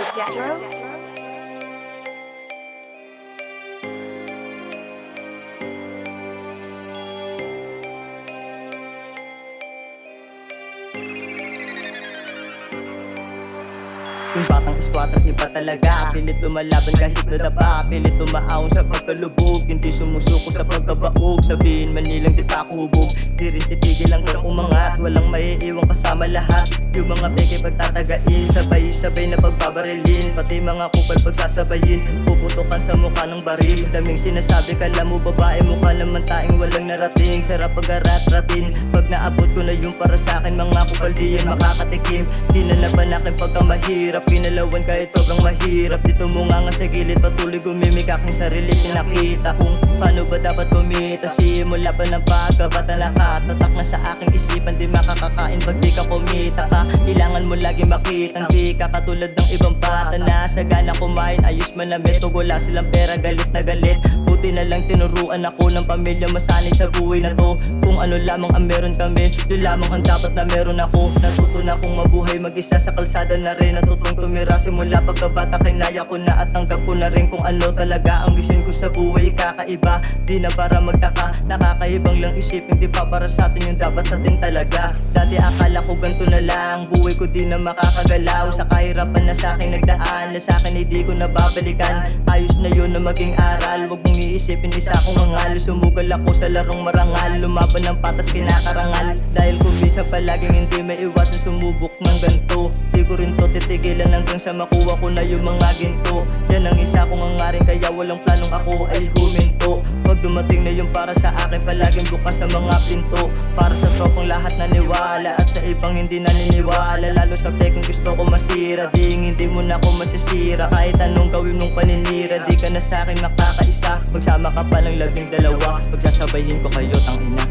Yung batang squatter iba talaga, pilit lumalaban kahit nadapa, pilit tumaawon sa pagkalubog, hindi sumusuko sa pagkabaog. Sabihin man nilang di pa kubog, di rin titigil ang kang umangat, walang maiiwang kasama lahat. Yung mga peke pagtatagain, sabay-sabay na pagbabarilin, pati mga kupal pagsasabayin, puputukan sa mukha ng baril. Daming sinasabi, kala mo babae, mukha naman taing walang narating. Sarap pag-arat-ratin, pag naabot ko na yung para sa akin, mga kupal di yan makakatikim. Di na laban aking pagkamahirap, pinalawan kahit sobrang mahirap. Dito mo nga sa gilid, patuloy gumimik aking sarili. Pinakita kung paano ba dapat kumita, simula pa ng pagkabata, nakatatak na sa aking isipan. Di makakakain pag di ka kumita ka, kailangan mo lagi makitang di ka katulad ng ibang bata na sagana kumain, ayos manamit. Pag wala silang pera, galit na galit. Buti na lang tinuruan ako ng pamilya, masanay sa buhay na to. Kung ano lamang ang meron kami, yun lamang ang dapat na meron ako. Natuto na akong mabuhay mag-isa sa kalsada na rin, natutong tumira simula pagkabata. Kinaya ko na at tanggap ko na rin kung ano talaga ang vision ko sa buhay. Kakaiba, di na para magtaka, nakakaibang lang isipin, di pa para sa atin yung dapat sa atin talaga. Dati akala ko ganito na lang, buhay ko di na makakagalaw. Sa kahirapan na sa akin nagdaan, na sa akin ay di ko nababalikan. Ayos na yun na maging aral, wag mong iisipin isa akong mangal. Sumugal ako sa larong marangal, lumaban ng patas kinakarangal. Dahil kung minsan palaging hindi may iwasan sumubok ng ganito, di ko rin to titigilan hanggang sa makuha ko na yung mga ginto. Yan ang isa kong hangarin, kaya walang planong ako ay huminto. Pag dumating na yung para sa akin, palaging bukas sa mga pinto. Para sa tropang lahat naniwala at sa ibang hindi naniniwala, lalo sa peking gusto ko masira. Ding hindi mo na ako masisira, kahit anong gawin mong paninira, di ka na sa akin makakaisa. Magsama ka pa ng 12, pagsasabayin ko kayo tangina.